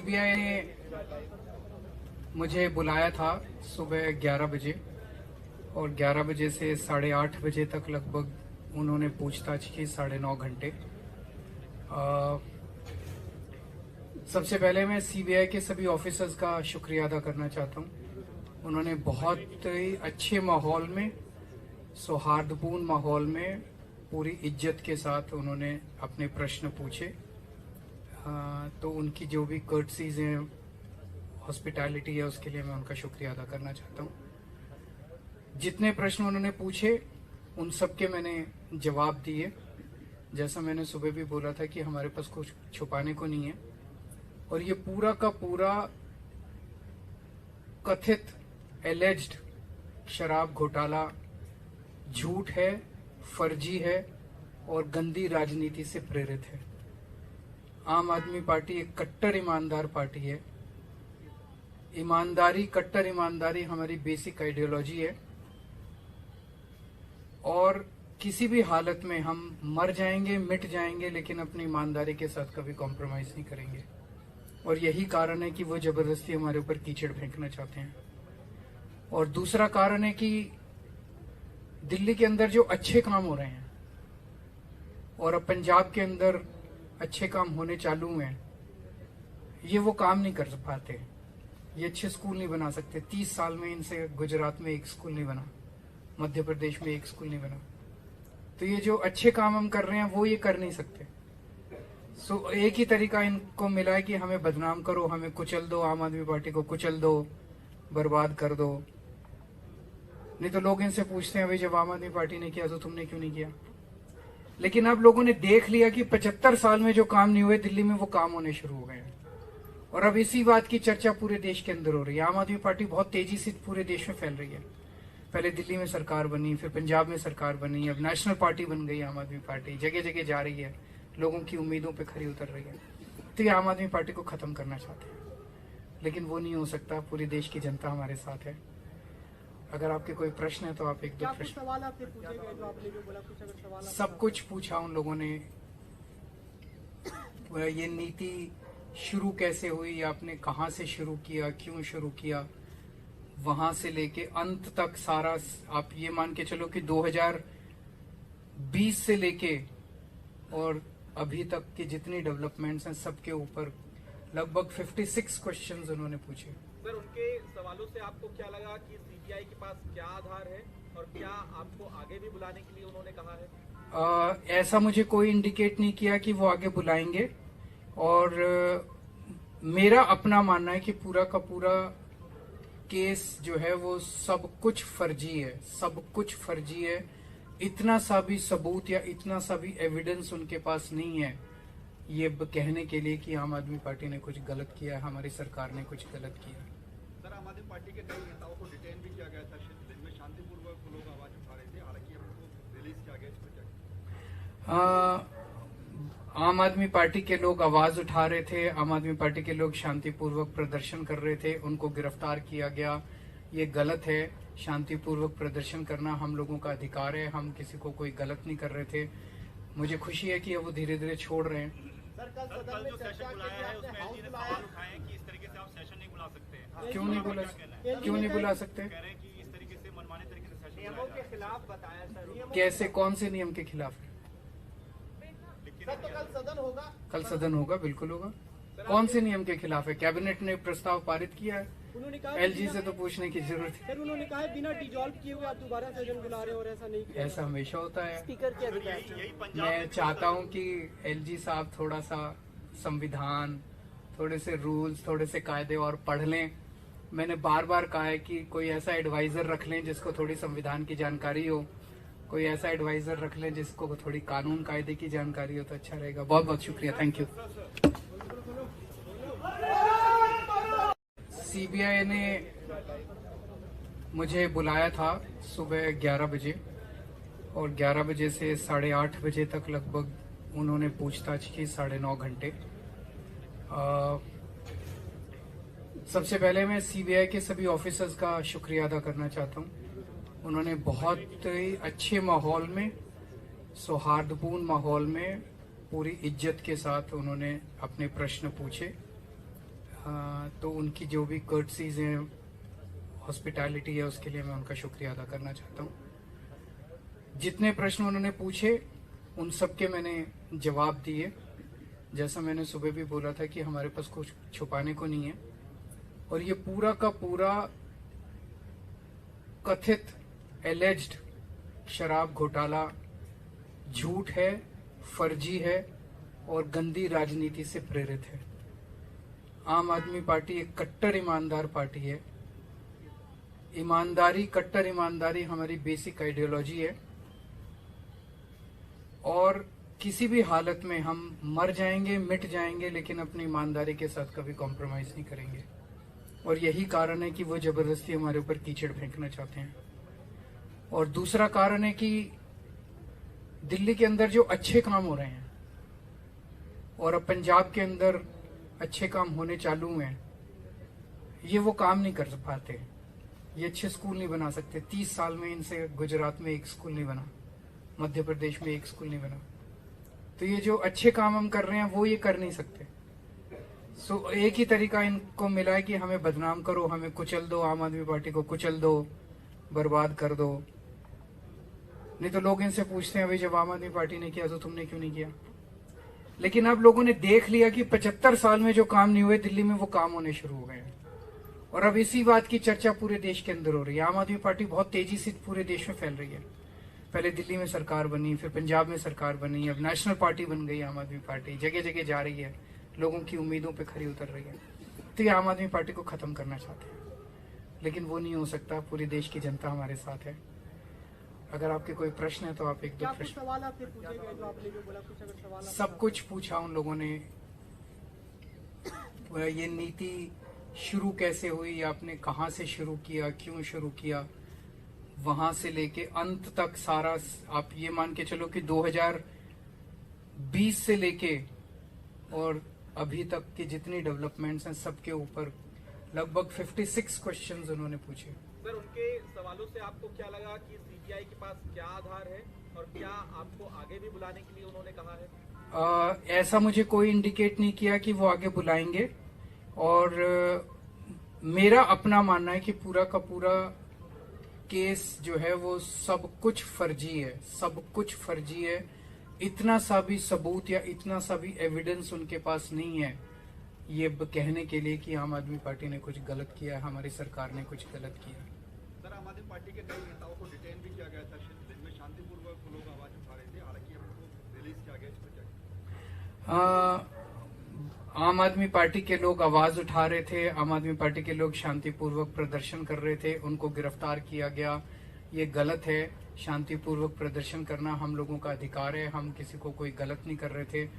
CBI ने मुझे बुलाया था सुबह 11 बजे और 11 बजे से 8:30 बजे तक लगभग उन्होंने पूछताछ की 9.5 घंटे। सबसे पहले मैं सीबीआई के सभी ऑफिसर्स का शुक्रिया अदा करना चाहता हूं। उन्होंने बहुत ही अच्छे माहौल में, सौहार्दपूर्ण माहौल में, पूरी इज्जत के साथ उन्होंने अपने प्रश्न पूछे। तो उनकी जो भी कर्टसीज हैं, हॉस्पिटैलिटी है, उसके लिए मैं उनका शुक्रिया अदा करना चाहता हूं। जितने प्रश्न उन्होंने पूछे उन सब के मैंने जवाब दिए। जैसा मैंने सुबह भी बोला था कि हमारे पास कुछ छुपाने को नहीं है और ये पूरा का पूरा कथित एलेज्ड शराब घोटाला झूठ है, फर्जी है और गंदी राजनीति से प्रेरित है। आम आदमी पार्टी एक कट्टर ईमानदार पार्टी है। ईमानदारी, कट्टर ईमानदारी हमारी बेसिक आइडियोलॉजी है और किसी भी हालत में हम मर जाएंगे, मिट जाएंगे, लेकिन अपनी ईमानदारी के साथ कभी कॉम्प्रोमाइज नहीं करेंगे। और यही कारण है कि वो जबरदस्ती हमारे ऊपर कीचड़ फेंकना चाहते हैं। और दूसरा कारण है कि दिल्ली के अंदर जो अच्छे काम हो रहे हैं और अब पंजाब के अंदर अच्छे काम होने चालू हैं, ये वो काम नहीं कर पाते। ये अच्छे स्कूल नहीं बना सकते। 30 साल में इनसे गुजरात में एक स्कूल नहीं बना, मध्य प्रदेश में एक स्कूल नहीं बना। तो ये जो अच्छे काम हम कर रहे हैं वो ये कर नहीं सकते। सो एक ही तरीका इनको मिला है कि हमें बदनाम करो, हमें कुचल दो, आम आदमी पार्टी को कुचल दो, बर्बाद कर दो। नहीं तो लोग इनसे पूछते हैं, भाई जब आम आदमी पार्टी ने किया तो तुमने क्यों नहीं किया? लेकिन अब लोगों ने देख लिया कि 75 साल में जो काम नहीं हुए दिल्ली में, वो काम होने शुरू हो गए हैं। और अब इसी बात की चर्चा पूरे देश के अंदर हो रही है। आम आदमी पार्टी बहुत तेजी से पूरे देश में फैल रही है। पहले दिल्ली में सरकार बनी, फिर पंजाब में सरकार बनी, अब नेशनल पार्टी बन गई आम आदमी पार्टी। जगह जगह जा रही है, लोगों की उम्मीदों पे खरी उतर रही है। तो ये आम आदमी पार्टी को खत्म करना चाहते हैं, लेकिन वो नहीं हो सकता। पूरे देश की जनता हमारे साथ है। अगर आपके कोई प्रश्न है तो आप एक दो प्रश्न। सवाल आपसे पूछे गए जो आपने जो बोला, कुछ अगर सवाल सब कुछ पूछा उन लोगों ने। ये नीति शुरू कैसे हुई, आपने कहाँ से शुरू किया, क्यों शुरू किया, वहां से लेके अंत तक सारा। आप ये मान के चलो कि 2020 से लेके और अभी तक की जितनी डेवलपमेंट्स हैं सबके ऊपर लगभग 56 क्वेश्चंस उन्होंने पूछे। सर, उनके सवालों से आपको क्या लगा कि सीबीआई के पास क्या आधार है और क्या आपको आगे भी बुलाने के लिए उन्होंने कहा है? ऐसा मुझे कोई इंडिकेट नहीं किया कि वो आगे बुलाएंगे। और मेरा अपना मानना है कि पूरा का पूरा केस जो है वो सब कुछ फर्जी है, सब कुछ फर्जी है। इतना सा भी सबूत या इतना सा भी एविडेंस उनके पास नहीं है ये कहने के लिए कि आम आदमी पार्टी ने कुछ गलत किया है, हमारी सरकार ने कुछ गलत किया। सर, आम आदमी पार्टी के कई नेताओं को डिटेन भी किया गया था, दिन में शांतिपूर्वक लोग आवाज उठा रहे थे, हालांकि उनको रिलीज किया गया। इस पर क्या? आम आदमी पार्टी के लोग आवाज उठा रहे थे, आम आदमी पार्टी के लोग शांतिपूर्वक प्रदर्शन कर रहे थे, उनको गिरफ्तार किया गया। ये गलत है। शांतिपूर्वक प्रदर्शन करना हम लोगों का अधिकार है। हम किसी को कोई गलत नहीं कर रहे थे। मुझे खुशी है कि अब वो धीरे धीरे छोड़ रहे हैं। सर, कल जो सेशन बुलाया है उसमें एलजी ने सवाल उठाए हैं कि इस तरीके से आप सेशन नहीं बुला सकते। क्यों नहीं बुला सकते? कह रहे हैं कि इस तरीके से मनमाने तरीके से सेशन नियमों के खिलाफ बताया सर। कैसे, कौन से नियम के खिलाफ है? सर, तो कल सदन होगा? कल सदन होगा, बिल्कुल होगा। कौन से नियम के खिलाफ है? कैबिनेट ने प्रस्ताव पारित किया है। उन्होंने कहा एलजी से तो पूछने की जरूरत है। सर, उन्होंने कहा बिना डिजॉल्व किए हुए आप दोबारा सेशन बुला रहे हो और ऐसा नहीं किया। ऐसा हमेशा होता है। स्पीकर के अधिकार। मैं चाहता हूं कि एलजी साहब थोड़ा सा संविधान, थोड़े से रूल्स, थोड़े से कायदे और पढ़ लें। मैंने बार बार कहा है कि कोई ऐसा एडवाइजर रख लें जिसको थोड़ी संविधान की जानकारी हो, कोई ऐसा एडवाइजर रख लें जिसको थोड़ी कानून कायदे की जानकारी हो, तो अच्छा रहेगा। बहुत बहुत शुक्रिया, थैंक यू। सीबीआई ने मुझे बुलाया था सुबह 11 बजे और 11 बजे से 8:30 बजे तक लगभग उन्होंने पूछताछ की 9.5 घंटे। सबसे पहले मैं सीबीआई के सभी ऑफिसर्स का शुक्रिया अदा करना चाहता हूं। उन्होंने बहुत ही अच्छे माहौल में, सौहार्दपूर्ण माहौल में, पूरी इज्जत के साथ उन्होंने अपने प्रश्न पूछे। तो उनकी जो भी कर्टसीज हैं, हॉस्पिटैलिटी है, उसके लिए मैं उनका शुक्रिया अदा करना चाहता हूँ। जितने प्रश्न उन्होंने पूछे उन सब के मैंने जवाब दिए। जैसा मैंने सुबह भी बोला था कि हमारे पास कुछ छुपाने को नहीं है, और ये पूरा का पूरा कथित एलेज्ड शराब घोटाला झूठ है, फर्जी है और गंदी राजनीति से प्रेरित है। आम आदमी पार्टी एक कट्टर ईमानदार पार्टी है। ईमानदारी, कट्टर ईमानदारी हमारी बेसिक आइडियोलॉजी है, और किसी भी हालत में हम मर जाएंगे, मिट जाएंगे, लेकिन अपनी ईमानदारी के साथ कभी कॉम्प्रोमाइज नहीं करेंगे। और यही कारण है कि वो जबरदस्ती हमारे ऊपर कीचड़ फेंकना चाहते हैं। और दूसरा कारण है कि दिल्ली के अंदर जो अच्छे काम हो रहे हैं और अब पंजाब के अंदर अच्छे काम होने चालू हैं, ये वो काम नहीं कर पाते। ये अच्छे स्कूल नहीं बना सकते। 30 साल में इनसे गुजरात में एक स्कूल नहीं बना, मध्य प्रदेश में एक स्कूल नहीं बना। तो ये जो अच्छे काम हम कर रहे हैं वो ये कर नहीं सकते। सो एक ही तरीका इनको मिला है कि हमें बदनाम करो, हमें कुचल दो, आम आदमी पार्टी को कुचल दो, बर्बाद कर दो। नहीं तो लोग इनसे पूछते हैं, भाई जब आम आदमी पार्टी ने किया तो तुमने क्यों नहीं किया? लेकिन अब लोगों ने देख लिया कि 75 साल में जो काम नहीं हुए दिल्ली में, वो काम होने शुरू हो गए हैं। और अब इसी बात की चर्चा पूरे देश के अंदर हो रही है। आम आदमी पार्टी बहुत तेजी से पूरे देश में फैल रही है। पहले दिल्ली में सरकार बनी, फिर पंजाब में सरकार बनी, अब नेशनल पार्टी बन गई आम आदमी पार्टी। जगह जगह जा रही है, लोगों की उम्मीदों पे खरी उतर रही है। तो ये आम आदमी पार्टी को खत्म करना चाहते हैं, लेकिन वो नहीं हो सकता। पूरे देश की जनता हमारे साथ है। अगर आपके कोई प्रश्न है तो आप एक दो प्रश्न। सवाल आपसे पूछे गए जो आपने जो बोला, कुछ अगर सवाल सब कुछ पूछा उन लोगों ने। ये नीति शुरू कैसे हुई, आपने कहाँ से शुरू किया, क्यों शुरू किया, वहां से लेके अंत तक सारा। आप ये मान के चलो कि 2020 से लेके और अभी तक की जितनी डेवलपमेंट्स हैं सबके ऊपर लगभग 56 क्वेश्चंस उन्होंने पूछे। सर, उनके सवालों से आपको क्या लगा कि सीबीआई के पास क्या आधार है और क्या आपको आगे भी बुलाने के लिए उन्होंने कहा है? ऐसा मुझे कोई इंडिकेट नहीं किया कि वो आगे बुलाएंगे। और मेरा अपना मानना है कि पूरा का पूरा केस जो है वो सब कुछ फर्जी है, सब कुछ फर्जी है। इतना सा भी सबूत या इतना सा भी एविडेंस उनके पास नहीं है ये कहने के लिए कि आम आदमी पार्टी ने कुछ गलत किया है, हमारी सरकार ने कुछ गलत किया। सर, आम आदमी पार्टी के कई नेताओं को डिटेन भी किया गया था। दिन में शांतिपूर्वक लोग आवाज उठा रहे थे, हालांकि उनको रिलीज किया गया। इस पर क्या? आम आदमी पार्टी के लोग आवाज उठा रहे थे, आम आदमी पार्टी के लोग शांतिपूर्वक प्रदर्शन कर रहे थे, उनको गिरफ्तार किया गया। ये गलत है। शांतिपूर्वक प्रदर्शन करना हम लोगों का अधिकार है। हम किसी को कोई गलत नहीं कर रहे थे।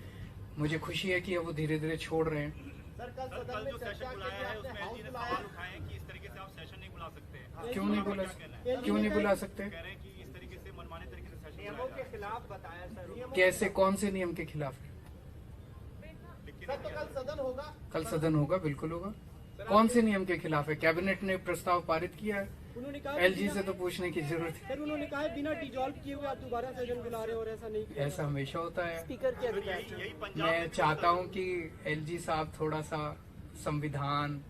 मुझे खुशी है कि अब वो धीरे धीरे छोड़ रहे हैं। सर, कल सदन में चर्चा के लिए आपने हाउस बुलाया है कि इस तरीके से आप सेशन नहीं बुला सकते। क्यों नहीं बुला सकते? कह रहे हैं कि इस तरीके से मनमाने तरीके से सेशन नियमों के खिलाफ बताया सर। कैसे, कौन से नियम के खिलाफ है? सर, तो कल सदन होगा? कल सदन होगा, बिल्कुल होगा। कौन से नियम के खिलाफ है? कैबिनेट ने प्रस्ताव पारित किया है। उन्होंने कहा एलजी से तो पूछने की जरूरत है। सर, उन्होंने कहा है बिना डिजॉल्व किए हुए आप दोबारा सेशन बुला रहे हो और ऐसा नहीं किया। ऐसा हमेशा होता है। स्पीकर के अधिकार से। मैं चाहता हूं कि एलजी साहब थोड़ा सा संविधान,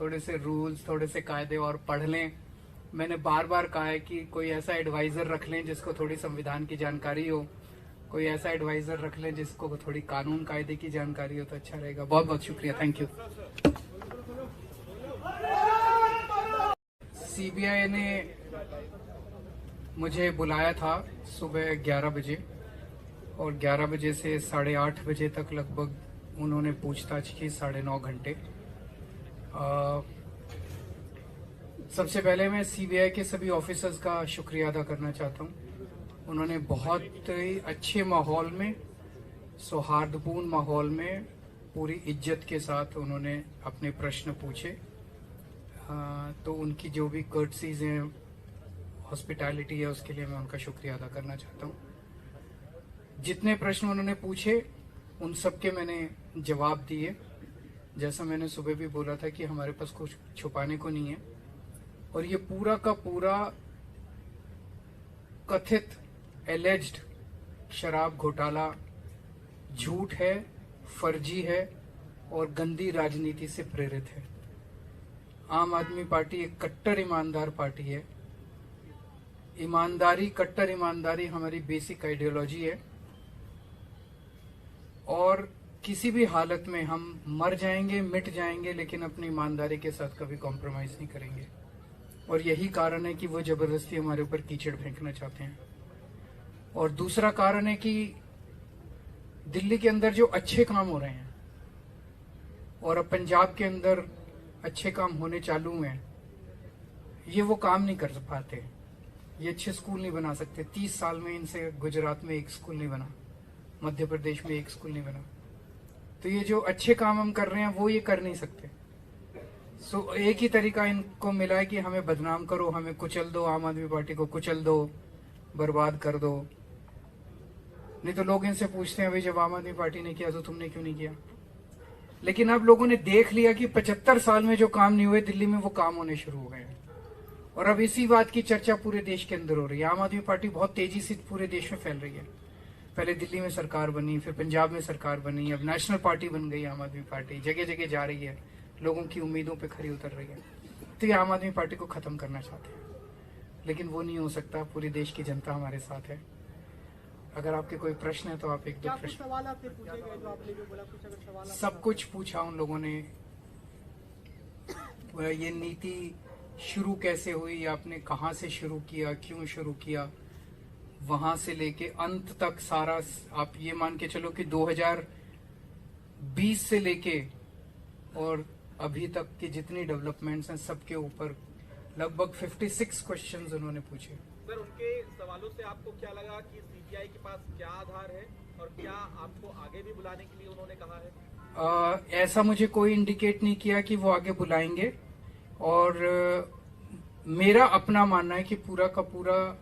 थोड़े से रूल्स, थोड़े से कायदे और पढ़ लें। मैंने बार बार कहा है कि कोई ऐसा एडवाइजर रख लें जिसको थोड़ी संविधान की जानकारी हो, कोई ऐसा एडवाइजर रख लें जिसको थोड़ी कानून कायदे की जानकारी हो, तो अच्छा रहेगा। बहुत बहुत शुक्रिया, थैंक यू। सीबीआई ने मुझे बुलाया था सुबह 11 बजे, और 11 बजे से 8:30 बजे तक लगभग उन्होंने पूछताछ की, 9.5 घंटे। सबसे पहले मैं सीबीआई के सभी ऑफिसर्स का शुक्रिया अदा करना चाहता हूं। उन्होंने बहुत ही अच्छे माहौल में, सौहार्दपूर्ण माहौल में, पूरी इज्जत के साथ उन्होंने अपने प्रश्न पूछे। तो उनकी जो भी कर्टसीज हैं, हॉस्पिटैलिटी है, उसके लिए मैं उनका शुक्रिया अदा करना चाहता हूँ। जितने प्रश्न उन्होंने पूछे उन सब के मैंने जवाब दिए। जैसा मैंने सुबह भी बोला था कि हमारे पास कुछ छुपाने को नहीं है, और ये पूरा का पूरा कथित एलेज्ड शराब घोटाला झूठ है, फर्जी है और गंदी राजनीति से प्रेरित है। आम आदमी पार्टी एक कट्टर ईमानदार पार्टी है। ईमानदारी, कट्टर ईमानदारी हमारी बेसिक आइडियोलॉजी है और किसी भी हालत में हम मर जाएंगे, मिट जाएंगे, लेकिन अपनी ईमानदारी के साथ कभी कॉम्प्रोमाइज नहीं करेंगे। और यही कारण है कि वो जबरदस्ती हमारे ऊपर कीचड़ फेंकना चाहते हैं। और दूसरा कारण है कि दिल्ली के अंदर जो अच्छे काम हो रहे हैं और अब पंजाब के अंदर अच्छे काम होने चालू हैं, ये वो काम नहीं कर पाते। ये अच्छे स्कूल नहीं बना सकते। 30 साल में इनसे गुजरात में एक स्कूल नहीं बना, मध्य प्रदेश में एक स्कूल नहीं बना। तो ये जो अच्छे काम हम कर रहे हैं वो ये कर नहीं सकते। सो एक ही तरीका इनको मिला है कि हमें बदनाम करो, हमें कुचल दो, आम आदमी पार्टी को कुचल दो, बर्बाद कर दो। नहीं तो लोग इनसे पूछते हैं भाई जब आम आदमी पार्टी ने किया तो तुमने क्यों नहीं किया। लेकिन अब लोगों ने देख लिया कि 75 साल में जो काम नहीं हुए दिल्ली में वो काम होने शुरू हो गए हैं और अब इसी बात की चर्चा पूरे देश के अंदर हो रही है। आम आदमी पार्टी बहुत तेजी से पूरे देश में फैल रही है। पहले दिल्ली में सरकार बनी, फिर पंजाब में सरकार बनी, अब नेशनल पार्टी बन गई आम आदमी पार्टी। जगह जगह जा रही है, लोगों की उम्मीदों पे खरी उतर रही है। तो ये आम आदमी पार्टी को खत्म करना चाहते हैं, लेकिन वो नहीं हो सकता। पूरे देश की जनता हमारे साथ है। अगर आपके कोई प्रश्न है तो आप एक दो प्रश्न। सवाल आपसे पूछे गए जो आपने जो बोला, कुछ अगर सवाल सब कुछ पूछा उन लोगों ने। ये नीति शुरू कैसे हुई, आपने कहाँ से शुरू किया, क्यों शुरू किया, वहां से लेके अंत तक सारा आप ये मान के चलो कि 2020 से लेके और अभी तक की जितनी डेवलपमेंट्स हैं सबके ऊपर लगभग 56 क्वेश्चंस उन्होंने पूछे। सर, उनके सवालों से आपको क्या लगा कि सीबीआई के पास क्या आधार है और क्या आपको आगे भी बुलाने के लिए उन्होंने कहा है? ऐसा मुझे कोई इंडिकेट नहीं किया कि वो आगे बुलाएंगे। और मेरा अपना मानना है कि पूरा का पूरा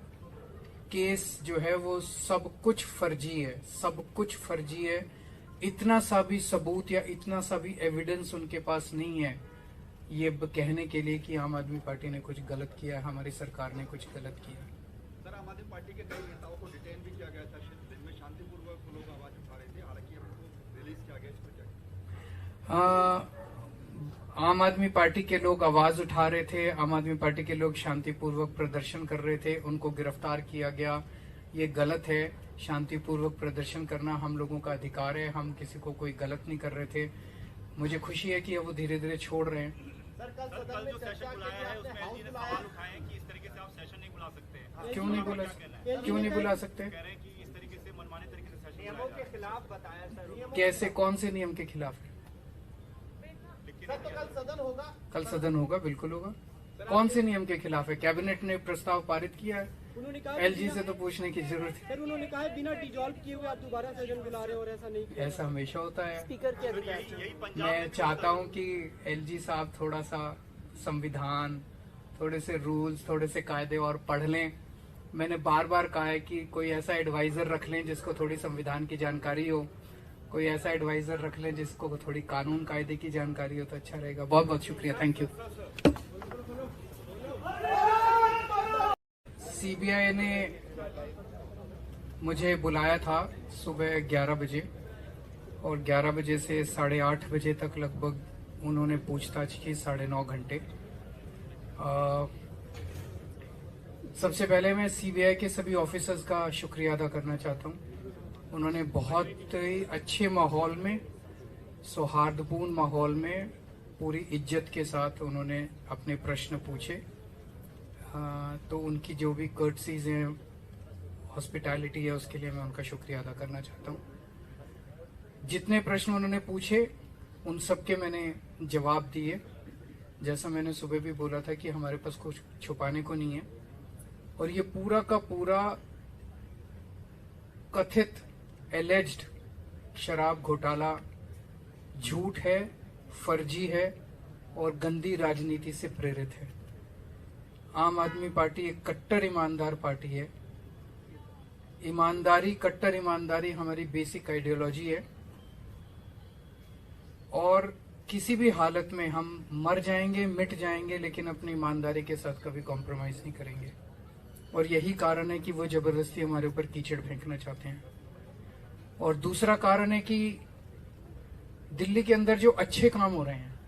केस जो है वो सब कुछ फर्जी है, सब कुछ फर्जी है। इतना सा भी सबूत या इतना सा भी एविडेंस उनके पास नहीं है ये कहने के लिए कि आम आदमी पार्टी ने कुछ गलत किया है, हमारी सरकार ने कुछ गलत किया। सर, आम आदमी पार्टी के कई नेताओं को डिटेन भी किया गया था। दिन में शांतिपूर्वक लोग आवाज उठा रहे थे, हालांकि अब उनको रिलीज किया गया। इस पर क्या? आम आदमी पार्टी के लोग आवाज उठा रहे थे, आम आदमी पार्टी के लोग शांतिपूर्वक प्रदर्शन कर रहे थे, उनको गिरफ्तार किया गया। ये गलत है। शांतिपूर्वक प्रदर्शन करना हम लोगों का अधिकार है। हम किसी को कोई गलत नहीं कर रहे थे। मुझे खुशी है कि वो धीरे धीरे छोड़ रहे हैं। सर, कल जो सेशन बुलाया है उसमें एलजी ने सवाल उठाए हैं कि इस तरीके से आप सेशन नहीं बुला सकते हैं। क्यों नहीं बुला सकते? कह रहे हैं कि इस तरीके से मनमाने तरीके से सेशन नियमों के खिलाफ बताया सर। कैसे, कौन से नियम के खिलाफ है? सर, तो कल सदन होगा? कल सदन होगा, बिल्कुल होगा। कौन से नियम के खिलाफ है? कैबिनेट ने प्रस्ताव पारित किया है। उन्होंने कहा एलजी से तो पूछने की जरूरत है। सर, उन्होंने कहा है बिना डिजॉल्व किए हुए आप दोबारा सदन बुला रहे हो और ऐसा नहीं किया। ऐसा हमेशा होता है। स्पीकर के अधिकार यही पंजाब मैं चाहता हूं कि एलजी साहब थोड़ा सा संविधान, थोड़े से रूल्स, थोड़े से कायदे और पढ़ लें। मैंने बार बार कहा है कि कोई ऐसा एडवाइजर रख लें जिसको थोड़ी संविधान की जानकारी हो, कोई ऐसा एडवाइजर रख लें जिसको थोड़ी कानून कायदे की जानकारी हो तो अच्छा रहेगा। बहुत बहुत शुक्रिया, थैंक यू। सीबीआई ने मुझे बुलाया था सुबह 11 बजे और 11 बजे से 8:30 बजे तक लगभग उन्होंने पूछताछ की, 9.5 घंटे। सबसे पहले मैं सीबीआई के सभी ऑफिसर्स का शुक्रिया अदा करना चाहता हूं। उन्होंने बहुत ही अच्छे माहौल में, सौहार्दपूर्ण माहौल में, पूरी इज्जत के साथ उन्होंने अपने प्रश्न पूछे। तो उनकी जो भी कर्टसीज हैं, हॉस्पिटैलिटी है, उसके लिए मैं उनका शुक्रिया अदा करना चाहता हूँ। जितने प्रश्न उन्होंने पूछे उन सब के मैंने जवाब दिए। जैसा मैंने सुबह भी बोला था कि हमारे पास कुछ छुपाने को नहीं है और ये पूरा का पूरा कथित एलेज्ड शराब घोटाला झूठ है, फर्जी है और गंदी राजनीति से प्रेरित है। आम आदमी पार्टी एक कट्टर ईमानदार पार्टी है। ईमानदारी, कट्टर ईमानदारी हमारी बेसिक आइडियोलॉजी है और किसी भी हालत में हम मर जाएंगे, मिट जाएंगे, लेकिन अपनी ईमानदारी के साथ कभी कॉम्प्रोमाइज नहीं करेंगे। और यही कारण है कि वो जबरदस्ती हमारे ऊपर कीचड़ फेंकना चाहते हैं। और दूसरा कारण है कि दिल्ली के अंदर जो अच्छे काम हो रहे हैं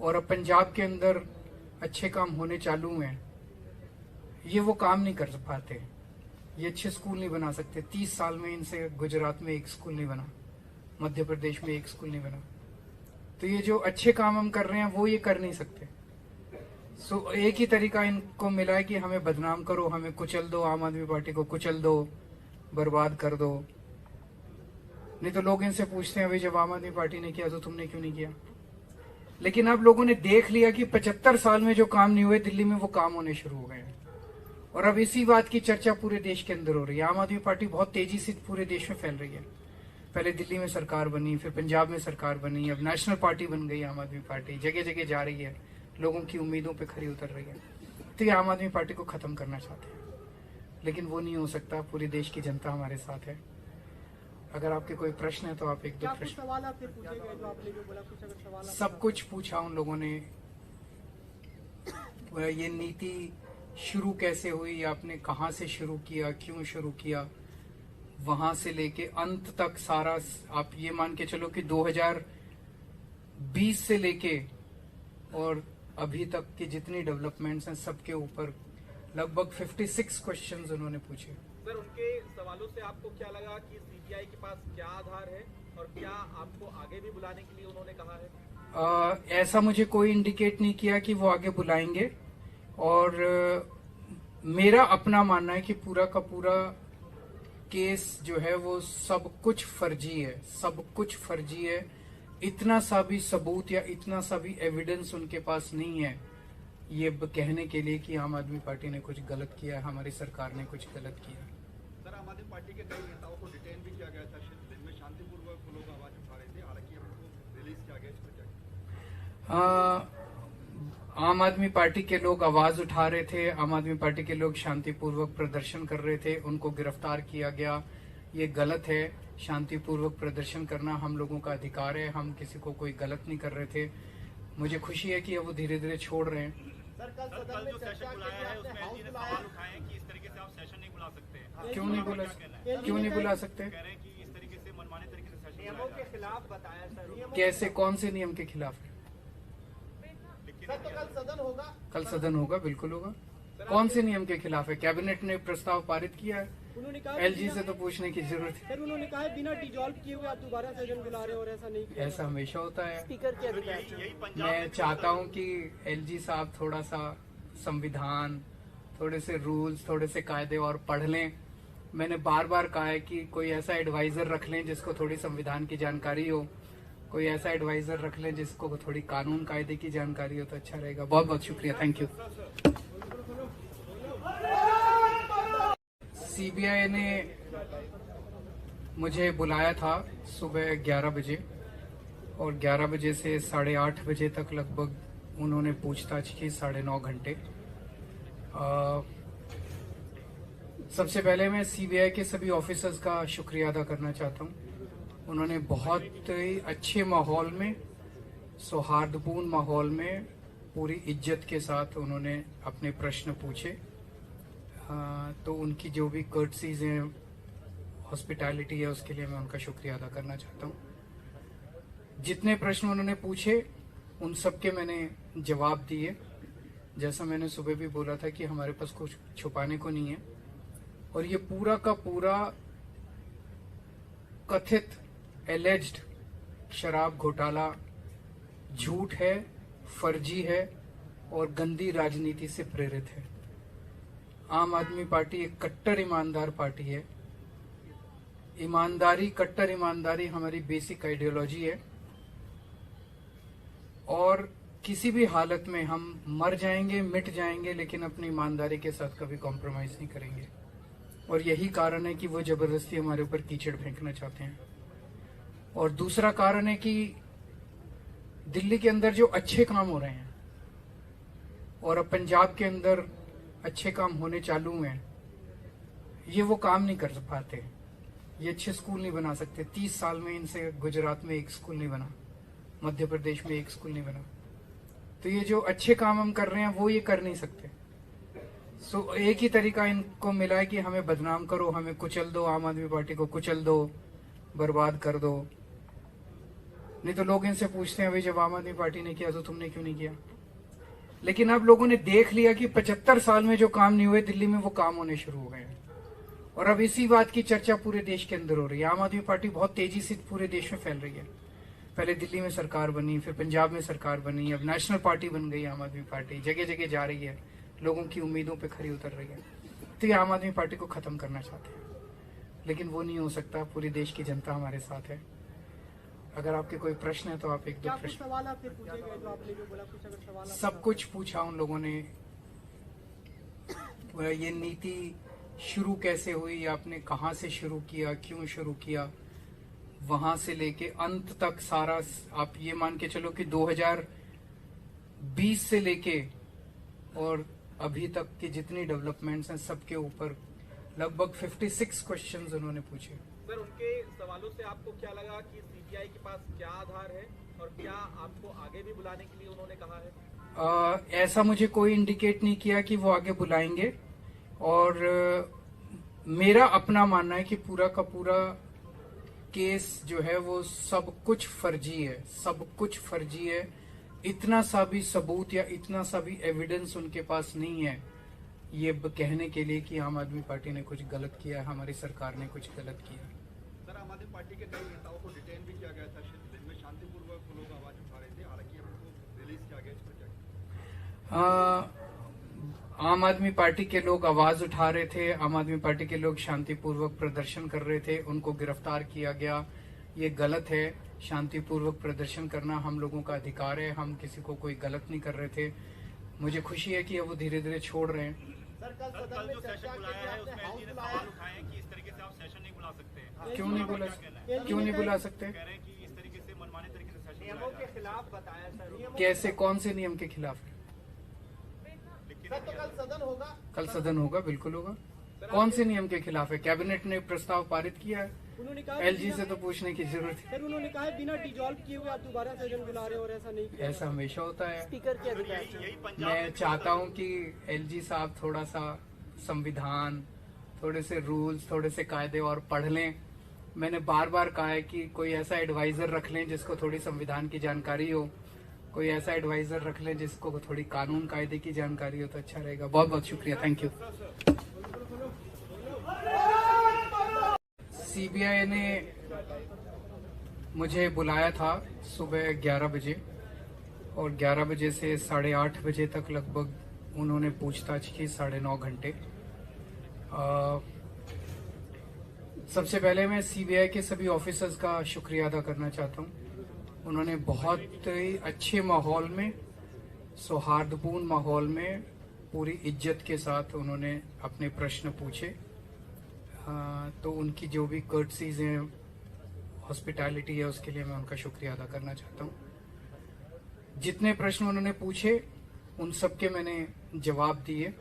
और अब पंजाब के अंदर अच्छे काम होने चालू हुए हैं, ये वो काम नहीं कर पाते। ये अच्छे स्कूल नहीं बना सकते। 30 साल में इनसे गुजरात में एक स्कूल नहीं बना, मध्य प्रदेश में एक स्कूल नहीं बना। तो ये जो अच्छे काम हम कर रहे हैं वो ये कर नहीं सकते। सो एक ही तरीका इनको मिला है कि हमें बदनाम करो, हमें कुचल दो, आम आदमी पार्टी को कुचल दो, बर्बाद कर दो। नहीं तो लोग इनसे पूछते हैं, भाई जब आम आदमी पार्टी ने किया तो तुमने क्यों नहीं किया? लेकिन अब लोगों ने देख लिया कि 75 साल में जो काम नहीं हुए दिल्ली में वो काम होने शुरू हो गए हैं। और अब इसी बात की चर्चा पूरे देश के अंदर हो रही है। आम आदमी पार्टी बहुत तेजी से पूरे देश में फैल रही है। पहले दिल्ली में सरकार बनी, फिर पंजाब में सरकार बनी, अब नेशनल पार्टी बन गई आम आदमी पार्टी। जगह जगह जा रही है, लोगों की उम्मीदों पे खरी उतर रही है। तो ये आम आदमी पार्टी को खत्म करना चाहते हैं, लेकिन वो नहीं हो सकता। पूरे देश की जनता हमारे साथ है। अगर आपके कोई प्रश्न है तो आप एक दो क्या कुछ प्रश्न। सवाल आपसे पूछे गए जो आपने जो बोला, कुछ अगर सवाल आपसे- सब कुछ पूछा उन लोगों ने। ये नीति शुरू कैसे हुई, आपने कहाँ से शुरू किया, क्यों शुरू किया, वहां से लेके अंत तक सारा। आप ये मान के चलो कि 2020 से लेके और अभी तक की जितनी डेवलपमेंट्स हैं सबके ऊपर लगभग 56 क्वेश्चंस उन्होंने पूछे। सर, उनके सवालों से आपको क्या लगा कि सीबीआई के पास क्या आधार है और क्या आपको आगे भी बुलाने के लिए उन्होंने कहा है? ऐसा मुझे कोई इंडिकेट नहीं किया कि वो आगे बुलाएंगे। और मेरा अपना मानना है कि पूरा का पूरा केस जो है वो सब कुछ फर्जी है, सब कुछ फर्जी है। इतना सा भी सबूत या इतना सा भी एविडेंस उनके पास नहीं है ये कहने के लिए कि आम आदमी पार्टी ने कुछ गलत किया, हमारी सरकार ने कुछ गलत किया। सर, आम आदमी पार्टी के कई नेताओं को डिटेन भी किया गया था। दिन में शांतिपूर्वक लोग आवाज उठा रहे थे, हालांकि उनको रिलीज किया गया। इस पर क्या? आम आदमी पार्टी के लोग आवाज उठा रहे थे, आम आदमी पार्टी के लोग शांतिपूर्वक प्रदर्शन कर रहे थे, उनको गिरफ्तार किया गया। ये गलत है। शांतिपूर्वक प्रदर्शन करना हम लोगों का अधिकार है। हम किसी को कोई गलत नहीं कर रहे थे। मुझे खुशी है कि अब वो धीरे धीरे छोड़ रहे हैं। सर, कल कल सदन में जो चर्चा सेशन के बुलाया लिए है आपने उसमें हाउस एलजी ने बुलाया। सवाल उठाए हैं कि इस तरीके से आप सेशन नहीं बुला सकते हैं। क्यों नहीं बुला क्या कहना है? क्यों नहीं बुला सकते? कह रहे हैं कि इस तरीके से मनमाने तरीके से सेशन नियमों बुलाया के जा खिलाफ बताया सर। नियमों- कैसे, कौन से नियम के खिलाफ है? सर, तो कल सदन होगा। कल सदन होगा, बिल्कुल होगा। कौन से नियम के खिलाफ है? कैबिनेट ने प्रस्ताव पारित किया है। उन्होंने कहा एलजी से तो पूछने की जरूरत है। सर, उन्होंने कहा है बिना डिजॉल्व किए हुए आप दोबारा सेशन बुला रहे हो और ऐसा नहीं किया। ऐसा हमेशा होता है। स्पीकर के अधिकार यही से। यही पंजाब मैं में चाहता हूं कि एलजी साहब थोड़ा सा संविधान, थोड़े से रूल्स, थोड़े से कायदे और पढ़ लें। मैंने बार बार कहा है कि कोई ऐसा एडवाइजर रख लें जिसको थोड़ी संविधान की जानकारी हो, कोई ऐसा एडवाइजर रख लें जिसको थोड़ी कानून कायदे की जानकारी हो तो अच्छा रहेगा। बहुत बहुत शुक्रिया, थैंक यू। सीबीआई ने मुझे बुलाया था सुबह 11 बजे और 11 बजे से 8:30 बजे तक लगभग उन्होंने पूछताछ की, 9.5 घंटे। सबसे पहले मैं सीबीआई के सभी ऑफिसर्स का शुक्रिया अदा करना चाहता हूं। उन्होंने बहुत ही अच्छे माहौल में, सौहार्दपूर्ण माहौल में, पूरी इज्जत के साथ उन्होंने अपने प्रश्न पूछे। तो उनकी जो भी कर्टसीज हैं, हॉस्पिटैलिटी है, उसके लिए मैं उनका शुक्रिया अदा करना चाहता हूँ। जितने प्रश्न उन्होंने पूछे उन सब के मैंने जवाब दिए। जैसा मैंने सुबह भी बोला था कि हमारे पास कुछ छुपाने को नहीं है। और ये पूरा का पूरा कथित एलेज्ड शराब घोटाला झूठ है, फर्जी है और गंदी राजनीति से प्रेरित है। आम आदमी पार्टी एक कट्टर ईमानदार पार्टी है। ईमानदारी, कट्टर ईमानदारी हमारी बेसिक आइडियोलॉजी है और किसी भी हालत में हम मर जाएंगे, मिट जाएंगे, लेकिन अपनी ईमानदारी के साथ कभी कॉम्प्रोमाइज नहीं करेंगे। और यही कारण है कि वो जबरदस्ती हमारे ऊपर कीचड़ फेंकना चाहते हैं। और दूसरा कारण है कि दिल्ली के अंदर जो अच्छे काम हो रहे हैं और अब पंजाब के अंदर अच्छे काम होने चालू हुए हैं, ये वो काम नहीं कर पाते। ये अच्छे स्कूल नहीं बना सकते। 30 साल में इनसे गुजरात में एक स्कूल नहीं बना, मध्य प्रदेश में एक स्कूल नहीं बना। तो ये जो अच्छे काम हम कर रहे हैं वो ये कर नहीं सकते। सो एक ही तरीका इनको मिला है कि हमें बदनाम करो, हमें कुचल दो, आम आदमी पार्टी को कुचल दो, बर्बाद कर दो। नहीं तो लोग इनसे पूछते हैं, भाई जब आम आदमी पार्टी ने किया तो तुमने क्यों नहीं किया। लेकिन अब लोगों ने देख लिया कि 75 साल में जो काम नहीं हुए दिल्ली में, वो काम होने शुरू हो गए हैं। और अब इसी बात की चर्चा पूरे देश के अंदर हो रही है। आम आदमी पार्टी बहुत तेजी से पूरे देश में फैल रही है। पहले दिल्ली में सरकार बनी, फिर पंजाब में सरकार बनी, अब नेशनल पार्टी बन गई आम आदमी पार्टी, जगह जगह जा रही है, लोगों की उम्मीदों पे खरी उतर रही है। तो ये आम आदमी पार्टी को खत्म करना चाहते हैं, लेकिन वो नहीं हो सकता। पूरे देश की जनता हमारे साथ है। अगर आपके कोई प्रश्न है तो आप एक दो क्या कुछ प्रश्न। सवाल आपसे पूछे गए जो आपने जो बोला, कुछ अगर सवाल आप- सब कुछ पूछा उन लोगों ने। ये नीति शुरू कैसे हुई, आपने कहाँ से शुरू किया, क्यों शुरू किया, वहां से लेके अंत तक सारा। आप ये मान के चलो कि 2020 से लेके और अभी तक की जितनी डेवलपमेंट्स हैं सबके ऊपर लगभग 56 क्वेश्चंस उन्होंने पूछे। सर, उनके सवालों से आपको क्या लगा कि सीबीआई के पास क्या आधार है और क्या आपको आगे भी बुलाने के लिए उन्होंने कहा है? ऐसा मुझे कोई इंडिकेट नहीं किया कि वो आगे बुलाएंगे। और मेरा अपना मानना है कि पूरा का पूरा केस जो है वो सब कुछ फर्जी है, सब कुछ फर्जी है। इतना सा भी सबूत या इतना सा भी एविडेंस उनके पास नहीं है ये कहने के लिए कि आम आदमी पार्टी ने कुछ गलत किया है, हमारी सरकार ने कुछ गलत किया। सर, आम आदमी पार्टी के कई नेताओं को डिटेन भी किया गया था। दिन में शांतिपूर्वक लोग आवाज उठा रहे थे, हालांकि अब उनको रिलीज किया गया। इस पर क्या? आम आदमी पार्टी के लोग आवाज उठा रहे थे, आम आदमी पार्टी के लोग शांतिपूर्वक प्रदर्शन कर रहे थे, उनको गिरफ्तार किया गया। ये गलत है। शांतिपूर्वक प्रदर्शन करना हम लोगों का अधिकार है, हम किसी को कोई गलत नहीं कर रहे थे। मुझे खुशी है कि अब वो धीरे धीरे छोड़ रहे हैं। सर, कल कल सदन में जो चर्चा सेशन के बुलाया लिए है आपने उसमें हाउस एलजी ने बुलाया। सवाल उठाए हैं कि इस तरीके से आप सेशन नहीं बुला सकते हैं। क्यों नहीं बुला क्या कहना है? क्यों नहीं बुला सकते? कह रहे हैं कि इस तरीके से मनमाने तरीके से सेशन नियमों बुलाया के जा खिलाफ बताया सर। कैसे, कौन से नियम के खिलाफ है? सर, तो कल सदन होगा। कल सदन होगा, बिल्कुल होगा। कौन से नियम के खिलाफ है? कैबिनेट ने प्रस्ताव पारित किया है, उन्होंने कहा एलजी से तो पूछने की जरूरत है। सर, उन्होंने कहा है बिना डिजॉल्व किए हुए आप दोबारा सदन बुला रहे हो और ऐसा नहीं किया। ऐसा हमेशा होता है। स्पीकर के अधिकार यही से। यही पंजाब मैं में चाहता हूं कि एलजी साहब थोड़ा सा संविधान, थोड़े से रूल्स, थोड़े से कायदे और पढ़ लें। मैंने बार बार कहा है कि कोई ऐसा एडवाइजर रख लें जिसको थोड़ी संविधान की जानकारी हो, कोई ऐसा एडवाइजर रख लें जिसको थोड़ी कानून कायदे की जानकारी हो तो अच्छा रहेगा। बहुत बहुत शुक्रिया, थैंक यू। सीबीआई ने मुझे बुलाया था सुबह 11 बजे और 11 बजे से 8:30 बजे तक लगभग उन्होंने पूछताछ की, 9.5 घंटे। सबसे पहले मैं सीबीआई के सभी ऑफिसर्स का शुक्रिया अदा करना चाहता हूं। उन्होंने बहुत ही अच्छे माहौल में, सौहार्दपूर्ण माहौल में, पूरी इज्जत के साथ उन्होंने अपने प्रश्न पूछे। तो उनकी जो भी कर्टसीज हैं, हॉस्पिटैलिटी है, उसके लिए मैं उनका शुक्रिया अदा करना चाहता हूँ। जितने प्रश्न उन्होंने पूछे उन सब के मैंने जवाब दिए।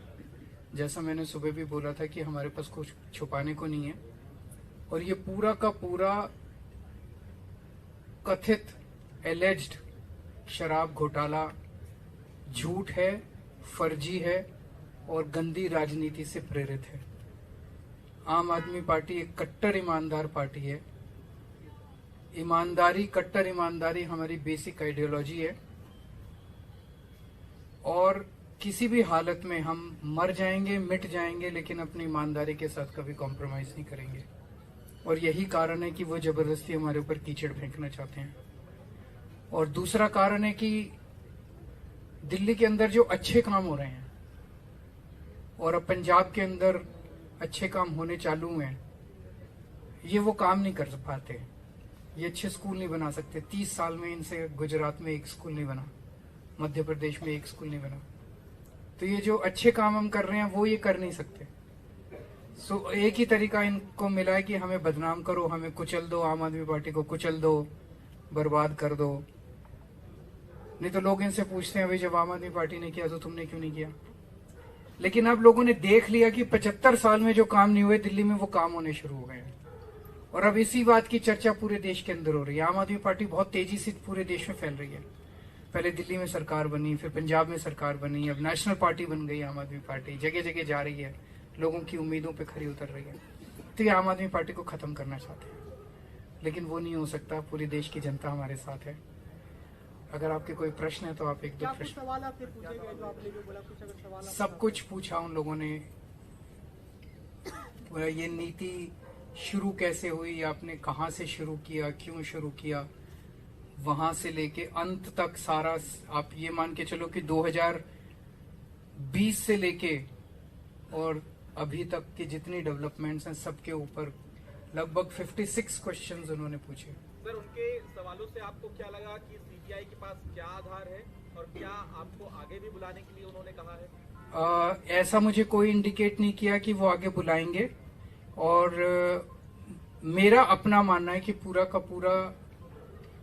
जैसा मैंने सुबह भी बोला था कि हमारे पास कुछ छुपाने को नहीं है और ये पूरा का पूरा कथित एलेज्ड शराब घोटाला झूठ है, फर्जी है और गंदी राजनीति से प्रेरित है। आम आदमी पार्टी एक कट्टर ईमानदार पार्टी है। ईमानदारी, कट्टर ईमानदारी हमारी बेसिक आइडियोलॉजी है और किसी भी हालत में हम मर जाएंगे, मिट जाएंगे, लेकिन अपनी ईमानदारी के साथ कभी कॉम्प्रोमाइज नहीं करेंगे। और यही कारण है कि वो जबरदस्ती हमारे ऊपर कीचड़ फेंकना चाहते हैं। और दूसरा कारण है कि दिल्ली के अंदर जो अच्छे काम हो रहे हैं और अब पंजाब के अंदर अच्छे काम होने चालू हैं, ये वो काम नहीं कर पाते। ये अच्छे स्कूल नहीं बना सकते। 30 साल में इनसे गुजरात में एक स्कूल नहीं बना, मध्य प्रदेश में एक स्कूल नहीं बना। तो ये जो अच्छे काम हम कर रहे हैं वो ये कर नहीं सकते। सो एक ही तरीका इनको मिला है कि हमें बदनाम करो, हमें कुचल दो, आम आदमी पार्टी को कुचल दो, बर्बाद कर दो। नहीं तो लोग इनसे पूछते हैं, भाई जब आम आदमी पार्टी ने किया तो तुमने क्यों नहीं किया। लेकिन अब लोगों ने देख लिया कि 75 साल में जो काम नहीं हुए दिल्ली में, वो काम होने शुरू हो गए हैं। और अब इसी बात की चर्चा पूरे देश के अंदर हो रही है। आम आदमी पार्टी बहुत तेजी से पूरे देश में फैल रही है। पहले दिल्ली में सरकार बनी, फिर पंजाब में सरकार बनी, अब नेशनल पार्टी बन गई आम आदमी पार्टी, जगह जगह जा रही है, लोगों की उम्मीदों पे खरी उतर रही है। तो ये आम आदमी पार्टी को खत्म करना चाहते हैं, लेकिन वो नहीं हो सकता। पूरी देश की जनता हमारे साथ है। अगर आपके कोई प्रश्न है तो आप एक दो क्या कुछ प्रश्न। सवाल आपसे पूछे गए जो आपने जो बोला, कुछ अगर सवाल आपका- सब कुछ पूछा उन लोगों ने। ये नीति शुरू कैसे हुई, आपने कहाँ से शुरू किया, क्यों शुरू किया, वहां से लेके अंत तक सारा। आप ये मान के चलो कि 2020 से लेके और अभी तक की जितनी डेवलपमेंट्स हैं सबके ऊपर लगभग 56 क्वेश्चंस उन्होंने पूछे। सर, उनके सवालों से आपको क्या लगा कि सीबीआई के पास क्या आधार है और क्या आपको आगे भी बुलाने के लिए उन्होंने कहा है? ऐसा मुझे कोई इंडिकेट नहीं किया कि वो आगे बुलाएंगे। और मेरा अपना मानना है कि पूरा का पूरा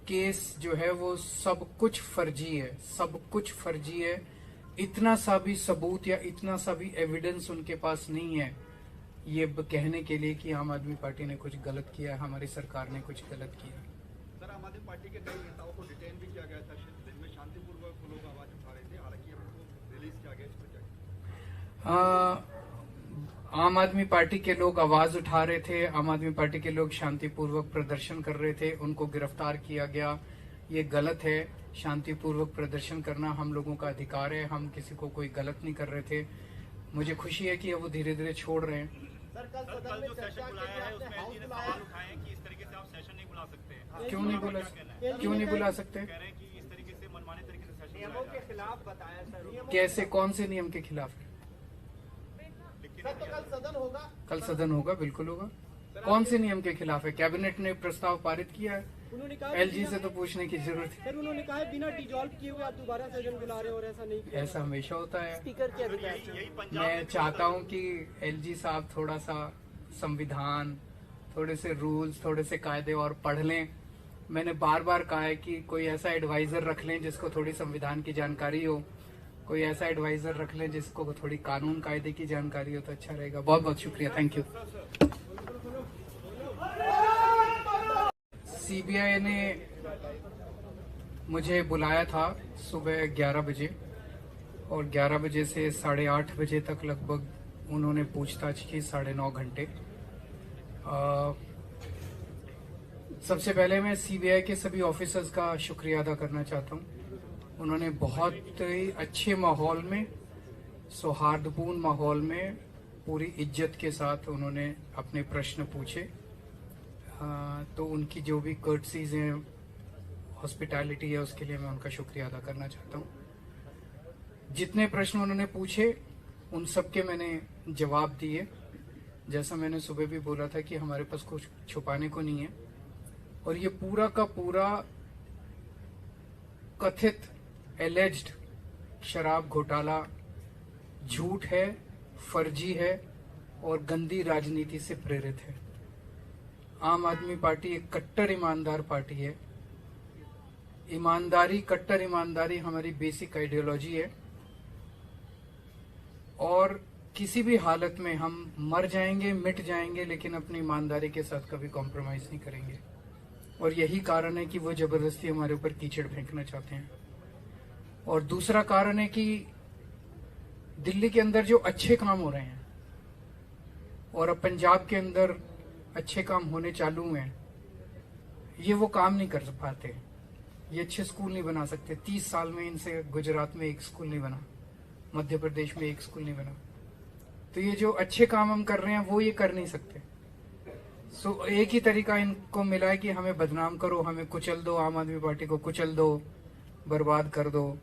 केस जो है वो सब कुछ फर्जी है, सब कुछ फर्जी है। इतना सा भी सबूत या इतना सा भी एविडेंस उनके पास नहीं है ये कहने के लिए कि आम आदमी पार्टी ने कुछ गलत किया, हमारी सरकार ने कुछ गलत किया। सर, आम आदमी पार्टी के कई नेताओं को डिटेन भी किया गया था। दिन में शांतिपूर्वक लोग आवाज उठा रहे थे, हालांकि उनको रिलीज किया गया। इस पर क्या? आम आदमी पार्टी के लोग आवाज उठा रहे थे, आम आदमी पार्टी के लोग शांतिपूर्वक प्रदर्शन कर रहे थे, उनको गिरफ्तार किया गया। ये गलत है। शांतिपूर्वक प्रदर्शन करना हम लोगों का अधिकार है। हम किसी को कोई गलत नहीं कर रहे थे। मुझे खुशी है कि अब वो धीरे धीरे छोड़ रहे हैं। सर, कल कल सदन में जो चर्चा सेशन के बुलाया लिए है आपने उसमें हाउस एलजी ने बुलाया सवाल उठाए हैं कि इस तरीके से आप सेशन नहीं बुला सकते हैं। क्यों नहीं बुला क्या कहना है? क्यों नहीं बुला सकते? कह रहे हैं कि इस तरीके से मनमाने तरीके से सेशन नियमों बुलाया के जा खिलाफ बताया सर। कैसे, कौन से नियम के खिलाफ है? सर, तो कल सदन होगा? कल सदन होगा, बिल्कुल होगा। कौन से नियम के खिलाफ है? कैबिनेट ने प्रस्ताव पारित किया है। उन्होंने कहा एलजी से तो पूछने की जरूरत है। सर, उन्होंने कहा है बिना डिजॉल्व किए हुए आप दोबारा सेशन बुला रहे हो और ऐसा नहीं किया। ऐसा हमेशा होता है। स्पीकर के अधिकार यही से। यही पंजाब मैं में चाहता हूं कि एलजी साहब थोड़ा सा संविधान, थोड़े से रूल्स, थोड़े से कायदे और पढ़ लें। मैंने बार बार कहा है कि कोई ऐसा एडवाइजर रख लें जिसको थोड़ी संविधान की जानकारी हो, कोई ऐसा एडवाइजर रख लें जिसको थोड़ी कानून कायदे की जानकारी हो तो अच्छा रहेगा। बहुत बहुत शुक्रिया, थैंक यू। सीबीआई ने मुझे बुलाया था सुबह 11 बजे और 11 बजे से 8:30 बजे तक लगभग उन्होंने पूछताछ की, 9.5 घंटे। सबसे पहले मैं सीबीआई के सभी ऑफिसर्स का शुक्रिया अदा करना चाहता हूं। उन्होंने बहुत ही अच्छे माहौल में, सौहार्दपूर्ण माहौल में, पूरी इज्जत के साथ उन्होंने अपने प्रश्न पूछे। तो उनकी जो भी कर्टसीज हैं, हॉस्पिटैलिटी है, उसके लिए मैं उनका शुक्रिया अदा करना चाहता हूँ। जितने प्रश्न उन्होंने पूछे उन सब के मैंने जवाब दिए। जैसा मैंने सुबह भी बोला था कि हमारे पास कुछ छुपाने को नहीं है और ये पूरा का पूरा कथित एलेज्ड शराब घोटाला झूठ है, फर्जी है और गंदी राजनीति से प्रेरित है। आम आदमी पार्टी एक कट्टर ईमानदार पार्टी है। ईमानदारी, कट्टर ईमानदारी हमारी बेसिक आइडियोलॉजी है और किसी भी हालत में हम मर जाएंगे, मिट जाएंगे, लेकिन अपनी ईमानदारी के साथ कभी कॉम्प्रोमाइज नहीं करेंगे। और यही कारण है कि वो जबरदस्ती हमारे ऊपर कीचड़ फेंकना चाहते हैं। और दूसरा कारण है कि दिल्ली के अंदर जो अच्छे काम हो रहे हैं और अब पंजाब के अंदर अच्छे काम होने चालू हुए हैं, ये वो काम नहीं कर पाते। ये अच्छे स्कूल नहीं बना सकते। 30 साल में इनसे गुजरात में एक स्कूल नहीं बना, मध्य प्रदेश में एक स्कूल नहीं बना। तो ये जो अच्छे काम हम कर रहे हैं वो ये कर नहीं सकते। सो एक ही तरीका इनको मिला है कि हमें बदनाम करो, हमें कुचल दो, आम आदमी पार्टी को कुचल दो, बर्बाद कर दो।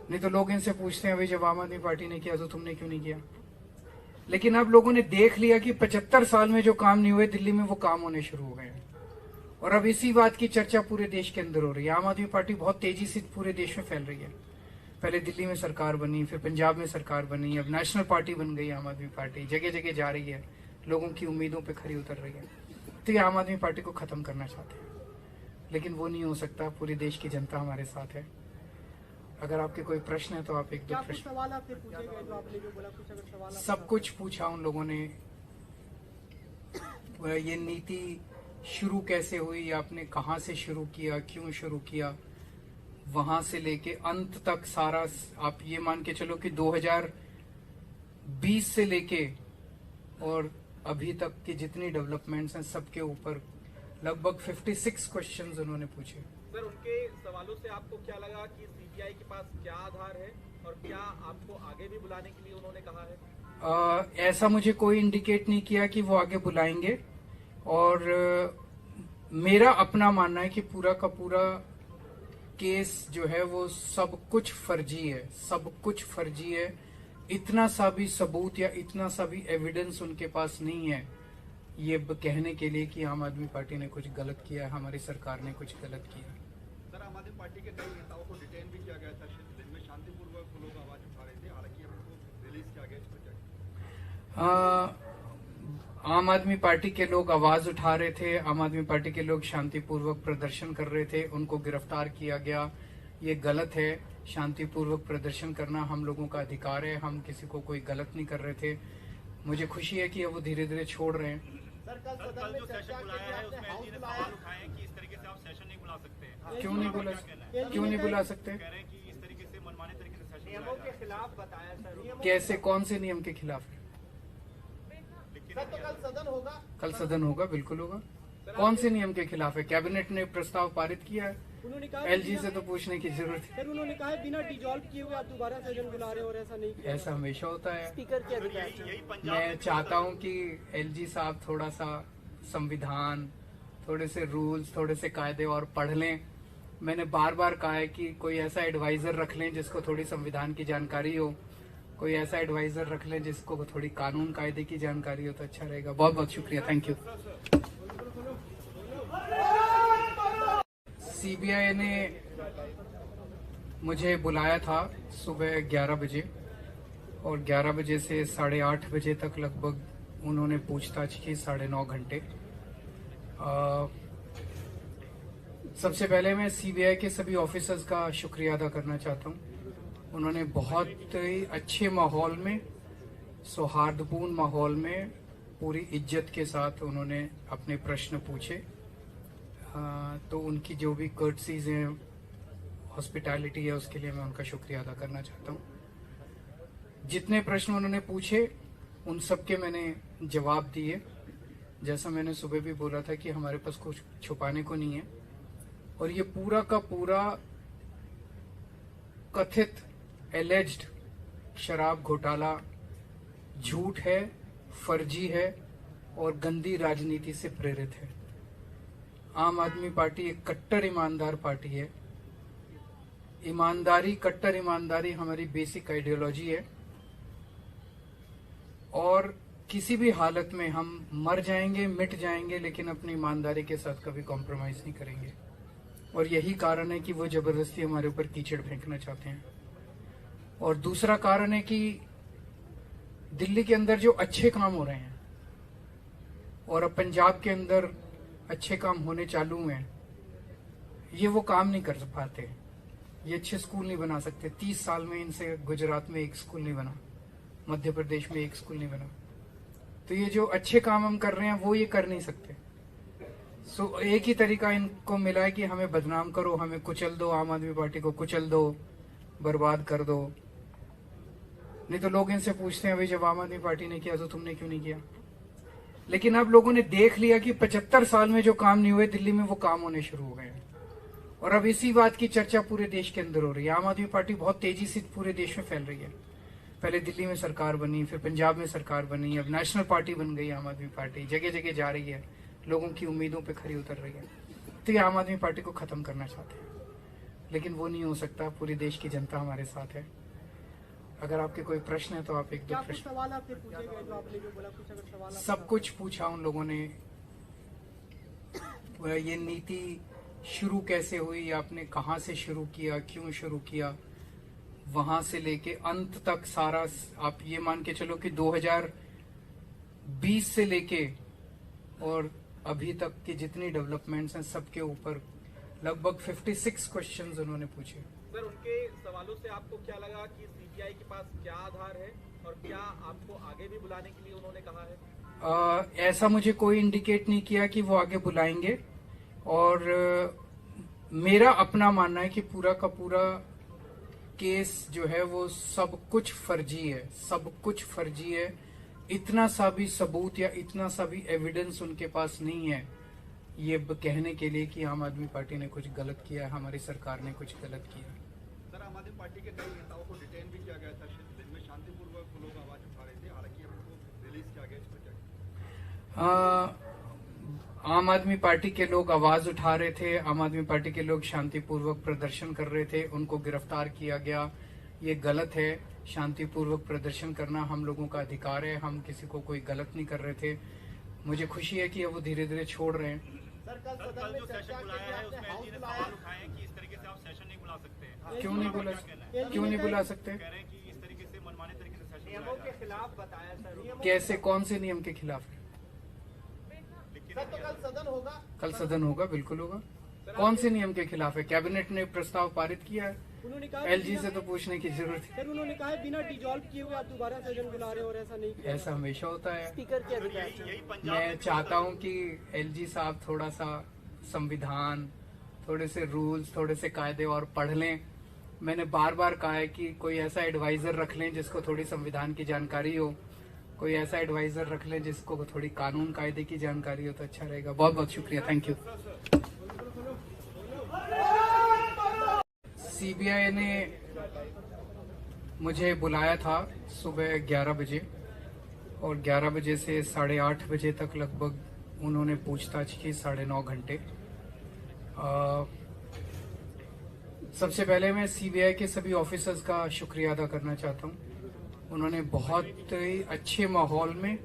नहीं तो लोग इनसे पूछते हैं भाई जब आम आदमी पार्टी ने किया तो तुमने क्यों नहीं किया। लेकिन अब लोगों ने देख लिया कि 75 साल में जो काम नहीं हुए दिल्ली में वो काम होने शुरू हो गए हैं और अब इसी बात की चर्चा पूरे देश के अंदर हो रही है। आम आदमी पार्टी बहुत तेजी से पूरे देश में फैल रही है। पहले दिल्ली में सरकार बनी, फिर पंजाब में सरकार बनी, अब नेशनल पार्टी बन गई आम आदमी पार्टी। जगह जगह जा रही है, लोगों की उम्मीदों पे खरी उतर रही है। तो ये आम आदमी पार्टी को खत्म करना चाहते हैं, लेकिन वो नहीं हो सकता। पूरी देश की जनता हमारे साथ है। अगर आपके कोई प्रश्न है तो आप एक दो क्या कुछ प्रश्न। सवाल आपसे पूछे गए जो आपने जो बोला, कुछ अगर सवाल आपका- सब कुछ पूछा उन लोगों ने। ये नीति शुरू कैसे हुई, आपने कहाँ से शुरू किया, क्यों शुरू किया, वहां से लेके अंत तक सारा। आप ये मान के चलो कि 2020 से लेके और अभी तक की जितनी डेवलपमेंट्स हैं सबके ऊपर लगभग 56 क्वेश्चंस उन्होंने पूछे। सर, उनके सवालों से आपको क्या लगा कि सीबीआई के पास क्या आधार है और क्या आपको आगे भी बुलाने के लिए उन्होंने कहा है? ऐसा मुझे कोई इंडिकेट नहीं किया कि वो आगे बुलाएंगे, और मेरा अपना मानना है कि पूरा का पूरा केस जो है वो सब कुछ फर्जी है, सब कुछ फर्जी है। इतना सा भी सबूत या इतना सा भी एविडेंस उनके पास नहीं है ये कहने के लिए कि आम आदमी पार्टी ने कुछ गलत किया है, हमारी सरकार ने कुछ गलत किया है। सर, आम आदमी पार्टी के कई नेताओं को डिटेन भी किया गया था। दिन में शांतिपूर्वक लोग आवाज उठा रहे थे, हालांकि अब उनको रिलीज किया गया। इस पर क्या? आम आदमी पार्टी के लोग आवाज उठा रहे थे, आम आदमी पार्टी के लोग शांतिपूर्वक प्रदर्शन कर रहे थे, उनको गिरफ्तार किया गया। ये गलत है। शांतिपूर्वक प्रदर्शन करना हम लोगों का अधिकार है, हम किसी को कोई गलत नहीं कर रहे थे। मुझे खुशी है कि अब वो धीरे धीरे छोड़ रहे हैं। सर, कल जो सेशन बुलाया है उसमें एलजी ने सवाल उठाए हैं कि इस तरीके से आप सेशन नहीं बुला सकते हैं। क्यों नहीं बुला सकते? कह रहे हैं कि इस तरीके से मनमाने तरीके से सेशन नियमों के खिलाफ बताया सर। कैसे, कौन से नियम के खिलाफ है? सर, तो कल सदन होगा? कल सदन होगा, बिल्कुल होगा। कौन से नियम के खिलाफ है? कैबिनेट ने प्रस्ताव पारित किया है, उन्होंने कहा एलजी से तो पूछने की जरूरत है। सर, उन्होंने कहा बिना डिजॉल्व किए हुए आप दोबारा सेशन बुला रहे हो और ऐसा नहीं किया। ऐसा हमेशा होता है। स्पीकर के अधिकार से। यही पंजाब मैं चाहता हूं कि एलजी साहब थोड़ा सा संविधान, थोड़े से रूल्स, थोड़े से कायदे और पढ़ लें। मैंने बार बार कहा है कि कोई ऐसा एडवाइजर रख लें जिसको थोड़ी संविधान की जानकारी हो, कोई ऐसा एडवाइजर रख लें जिसको थोड़ी कानून कायदे की जानकारी हो तो अच्छा रहेगा। बहुत बहुत शुक्रिया, थैंक यू। सीबीआई ने मुझे बुलाया था सुबह 11 बजे, और 11 बजे से 8:30 बजे तक लगभग उन्होंने पूछताछ की, 9.5 घंटे। सबसे पहले मैं सीबीआई के सभी ऑफिसर्स का शुक्रिया अदा करना चाहता हूं। उन्होंने बहुत ही अच्छे माहौल में, सौहार्दपूर्ण माहौल में, पूरी इज्जत के साथ उन्होंने अपने प्रश्न पूछे। तो उनकी जो भी कर्टसीज हैं, हॉस्पिटैलिटी है, उसके लिए मैं उनका शुक्रिया अदा करना चाहता हूं। जितने प्रश्न उन्होंने पूछे उन सब के मैंने जवाब दिए। जैसा मैंने सुबह भी बोला था कि हमारे पास कुछ छुपाने को नहीं है, और ये पूरा का पूरा कथित एलेज्ड शराब घोटाला झूठ है, फर्जी है और गंदी राजनीति से प्रेरित है। आम आदमी पार्टी एक कट्टर ईमानदार पार्टी है। ईमानदारी, कट्टर ईमानदारी हमारी बेसिक आइडियोलॉजी है, और किसी भी हालत में हम मर जाएंगे, मिट जाएंगे, लेकिन अपनी ईमानदारी के साथ कभी कॉम्प्रोमाइज नहीं करेंगे। और यही कारण है कि वो जबरदस्ती हमारे ऊपर कीचड़ फेंकना चाहते हैं। और दूसरा कारण है कि दिल्ली के अंदर जो अच्छे काम हो रहे हैं और अब पंजाब के अंदर अच्छे काम होने चालू हुए हैं, ये वो काम नहीं कर पाते। ये अच्छे स्कूल नहीं बना सकते। 30 साल में इनसे गुजरात में एक स्कूल नहीं बना, मध्य प्रदेश में एक स्कूल नहीं बना। तो ये जो अच्छे काम हम कर रहे हैं वो ये कर नहीं सकते। सो एक ही तरीका इनको मिला है कि हमें बदनाम करो, हमें कुचल दो, आम आदमी पार्टी को कुचल दो, बर्बाद कर दो। नहीं तो लोग इनसे पूछते हैं, भाई जब आम आदमी पार्टी ने किया तो तुमने क्यों नहीं किया? लेकिन अब लोगों ने देख लिया कि 75 साल में जो काम नहीं हुए दिल्ली में, वो काम होने शुरू हो गए हैं। और अब इसी बात की चर्चा पूरे देश के अंदर हो रही है। आम आदमी पार्टी बहुत तेजी से पूरे देश में फैल रही है। पहले दिल्ली में सरकार बनी, फिर पंजाब में सरकार बनी, अब नेशनल पार्टी बन गई आम आदमी पार्टी। जगह जगह जा रही है, लोगों की उम्मीदों पे खरी उतर रही है। तो ये आम आदमी पार्टी को खत्म करना चाहते हैं, लेकिन वो नहीं हो सकता। पूरी देश की जनता हमारे साथ है। अगर आपके कोई प्रश्न है तो आप एक दो प्रश्न। सवाल आपसे पूछे गए जो आपने जो बोला, कुछ अगर सवाल सब कुछ पूछा उन लोगों ने। ये नीति शुरू कैसे हुई, आपने कहाँ से शुरू किया, क्यों शुरू किया, वहां से लेके अंत तक सारा। आप ये मान के चलो कि 2020 से लेके और अभी तक की जितनी डेवलपमेंट्स हैं सबके ऊपर लगभग 56 क्वेश्चंस उन्होंने पूछे। सर, उनके सवालों से आपको क्या लगा कि सीबीआई के पास क्या आधार है और क्या आपको आगे भी बुलाने के लिए उन्होंने कहा है? ऐसा मुझे कोई इंडिकेट नहीं किया कि वो आगे बुलाएंगे, और मेरा अपना मानना है कि पूरा का पूरा केस जो है वो सब कुछ फर्जी है, सब कुछ फर्जी है। इतना सा भी सबूत या इतना सा भी एविडेंस उनके पास नहीं है ये कहने के लिए कि आम आदमी पार्टी ने कुछ गलत किया है, हमारी सरकार ने कुछ गलत किया है। सर, आम आदमी पार्टी के कई नेताओं को डिटेन भी किया गया था। दिन में शांतिपूर्वक लोग आवाज उठा रहे थे, हालांकि अब उनको रिलीज किया गया। इस पर क्या आम आदमी पार्टी के लोग आवाज उठा रहे थे, आम आदमी पार्टी के लोग शांतिपूर्वक प्रदर्शन कर रहे थे, उनको गिरफ्तार किया गया। ये गलत है। शांतिपूर्वक प्रदर्शन करना हम लोगों का अधिकार है, हम किसी को कोई गलत नहीं कर रहे थे। मुझे खुशी है कि अब वो धीरे धीरे छोड़ रहे हैं। सर, कल कल सदन में जो चर्चा सेशन के बुलाया लिए है आपने उसमें हाउस एलजी ने बुलाया सवाल उठाए हैं कि इस तरीके से आप सेशन नहीं बुला सकते हैं। क्यों नहीं बुला कहना है? क्यों नहीं बुला सकते? कह रहे हैं कि इस तरीके से मनमाने तरीके से सेशन नियमों के खिलाफ बताया सर। कैसे, कौन से नियम के खिलाफ है? सर, तो कल सदन होगा। कल सदन होगा, बिल्कुल होगा। कौन से नियम के खिलाफ है? कैबिनेट ने प्रस्ताव पारित किया है, उन्होंने कहा एलजी से तो पूछने की जरूरत है। सर, उन्होंने कहा है बिना डिजॉल्व किए हुए आप दोबारा सेशन बुला रहे हो और ऐसा नहीं किया। ऐसा हमेशा होता है। स्पीकर के अधिकार यही पंजाब मैं में चाहता हूं कि एलजी साहब थोड़ा सा संविधान, थोड़े से रूल्स, थोड़े से कायदे और पढ़ लें। मैंने बार बार कहा है कि कोई ऐसा एडवाइजर रख लें जिसको थोड़ी संविधान की जानकारी हो, कोई ऐसा एडवाइजर रख लें जिसको थोड़ी कानून कायदे की जानकारी हो, तो अच्छा रहेगा। बहुत बहुत शुक्रिया, थैंक यू। सीबीआई ने मुझे बुलाया था सुबह 11 बजे और 11 बजे से 8:30 बजे तक लगभग उन्होंने पूछताछ की, 9.5 घंटे। सबसे पहले मैं सीबीआई के सभी ऑफिसर्स का शुक्रिया अदा करना चाहता हूं। उन्होंने बहुत ही अच्छे माहौल में,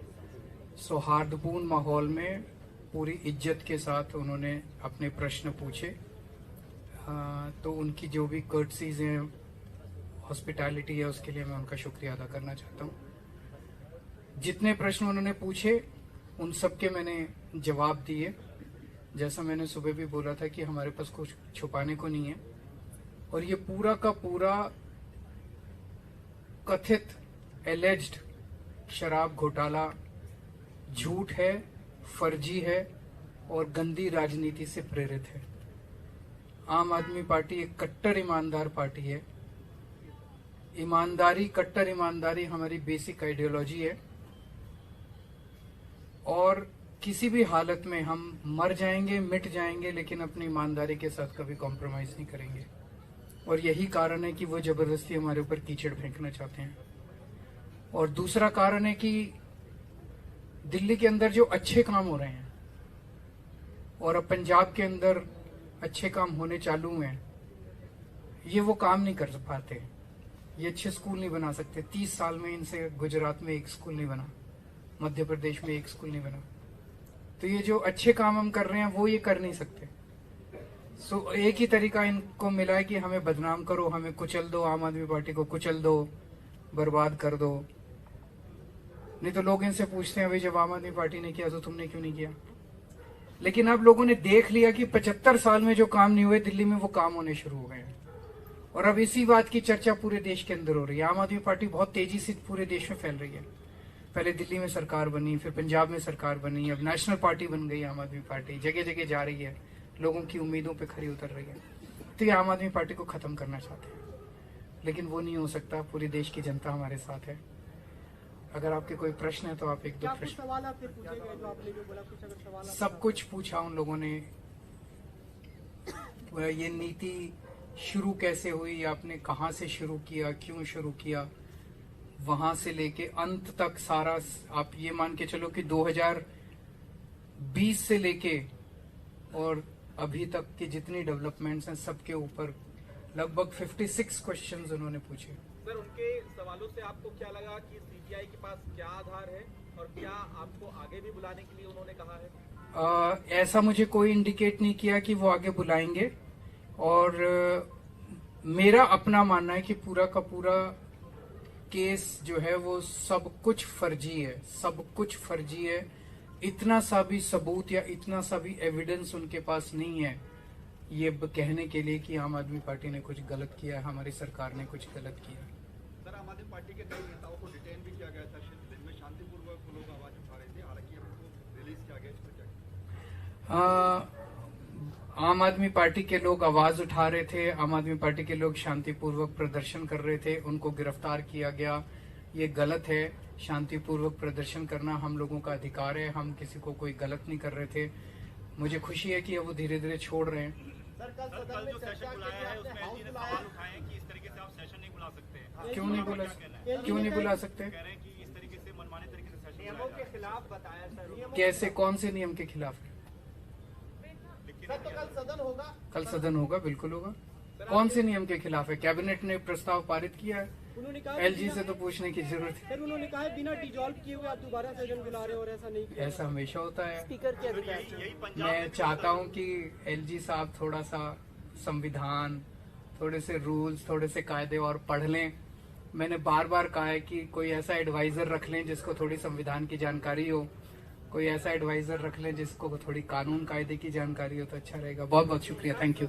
सौहार्दपूर्ण माहौल में, पूरी इज्जत के साथ उन्होंने अपने प्रश्न पूछे। तो उनकी जो भी कर्टसीज हैं, हॉस्पिटैलिटी है, उसके लिए मैं उनका शुक्रिया अदा करना चाहता हूं। जितने प्रश्न उन्होंने पूछे उन सब के मैंने जवाब दिए। जैसा मैंने सुबह भी बोला था कि हमारे पास कुछ छुपाने को नहीं है और ये पूरा का पूरा कथित एलेज्ड शराब घोटाला झूठ है, फर्जी है और गंदी राजनीति से प्रेरित है। आम आदमी पार्टी एक कट्टर ईमानदार पार्टी है। ईमानदारी, कट्टर ईमानदारी हमारी बेसिक आइडियोलॉजी है और किसी भी हालत में हम मर जाएंगे, मिट जाएंगे, लेकिन अपनी ईमानदारी के साथ कभी कॉम्प्रोमाइज नहीं करेंगे। और यही कारण है कि वो जबरदस्ती हमारे ऊपर कीचड़ फेंकना चाहते हैं। और दूसरा कारण है कि दिल्ली के अंदर जो अच्छे काम हो रहे हैं और अब पंजाब के अंदर अच्छे काम होने चालू हैं, ये वो काम नहीं कर पाते। ये अच्छे स्कूल नहीं बना सकते। 30 साल में इनसे गुजरात में एक स्कूल नहीं बना, मध्य प्रदेश में एक स्कूल नहीं बना। तो ये जो अच्छे काम हम कर रहे हैं वो ये कर नहीं सकते। सो एक ही तरीका इनको मिला है कि हमें बदनाम करो, हमें कुचल दो, आम आदमी पार्टी को कुचल दो, बर्बाद कर दो। नहीं तो लोग इनसे पूछते हैं भाई जब आम आदमी पार्टी ने किया तो तुमने क्यों नहीं किया। लेकिन अब लोगों ने देख लिया कि 75 साल में जो काम नहीं हुए दिल्ली में वो काम होने शुरू हो गए हैं और अब इसी बात की चर्चा पूरे देश के अंदर हो रही है। आम आदमी पार्टी बहुत तेजी से पूरे देश में फैल रही है। पहले दिल्ली में सरकार बनी, फिर पंजाब में सरकार बनी, अब नेशनल पार्टी बन गई आम आदमी पार्टी। जगह जगह जा रही है, लोगों की उम्मीदों पे खरी उतर रही है। तो ये आम आदमी पार्टी को खत्म करना चाहते हैं, लेकिन वो नहीं हो सकता। पूरे देश की जनता हमारे साथ है। अगर आपके कोई प्रश्न है तो आप एक दो क्या कुछ प्रश्न। सवाल आपसे पूछे गए जो आपने जो बोला, कुछ अगर सवाल आप- सब कुछ पूछा उन लोगों ने। ये नीति शुरू कैसे हुई, आपने कहाँ से शुरू किया, क्यों शुरू किया, वहां से लेके अंत तक सारा आप ये मान के चलो कि 2020 से लेके और अभी तक के जितनी डेवलपमेंट्स हैं सबके ऊपर लगभग 56 क्वेश्चंस उन्होंने पूछे। सर, उनके सवालों से आपको क्या लगा कि सीबीआई के पास क्या आधार है और क्या आपको आगे भी बुलाने के लिए उन्होंने कहा है? ऐसा मुझे कोई इंडिकेट नहीं किया कि वो आगे बुलाएंगे और मेरा अपना मानना है कि पूरा का पूरा केस जो है वो सब कुछ फर्जी है, सब कुछ फर्जी है। इतना सा भी सबूत या इतना सा भी एविडेंस उनके पास नहीं है ये कहने के लिए कि आम आदमी पार्टी ने कुछ गलत किया है, हमारी सरकार ने कुछ गलत किया है। सर, आम आदमी पार्टी के कई नेताओं को डिटेन भी किया गया था। दिन में शांतिपूर्वक लोग आवाज उठा रहे थे, हालांकि अब उनको रिलीज किया गया। इस पर क्या आम आदमी पार्टी के लोग आवाज उठा रहे थे, आम आदमी पार्टी के लोग शांतिपूर्वक प्रदर्शन कर रहे थे, उनको गिरफ्तार किया गया। ये गलत है। शांतिपूर्वक प्रदर्शन करना हम लोगों का अधिकार है, हम किसी को कोई गलत नहीं कर रहे थे। मुझे खुशी है कि अब वो धीरे धीरे छोड़ रहे हैं। सर कल सर, सदन कल में जो चर्चा सेशन के बुलाया लिए है आपने उसमें हाउस एलजी ने बुलाया सवाल उठाए हैं कि इस तरीके से आप सेशन नहीं बुला सकते हैं। क्यों नहीं बुला क्या कहना है? क्यों नहीं बुला सकते? कह रहे हैं कि इस तरीके से मनमाने तरीके से सेशन नियमों बुलाया के खिलाफ बताया सर। कैसे, कौन से नियम के खिलाफ है? लेकिन सर तो कल सदन होगा। कल सदन होगा, बिल्कुल होगा। कौन से नियम के खिलाफ है? कैबिनेट ने प्रस्ताव पारित किया है, उन्होंने कहा एलजी से तो पूछने की जरूरत है। सर उन्होंने कहा है बिना डिजॉल्व किए हुए आप दोबारा सदन बुला रहे हो और ऐसा नहीं किया। ऐसा हमेशा होता है। स्पीकर के अधिकार यही पंजाब मैं में चाहता हूं कि एलजी साहब थोड़ा सा संविधान, थोड़े से रूल्स, थोड़े से कायदे और पढ़ लें। मैंने बार बार कहा है कि कोई ऐसा एडवाइजर रख लें जिसको थोड़ी संविधान की जानकारी हो, कोई ऐसा एडवाइजर रख लें जिसको थोड़ी कानून कायदे की जानकारी हो तो अच्छा रहेगा। बहुत बहुत शुक्रिया, थैंक यू।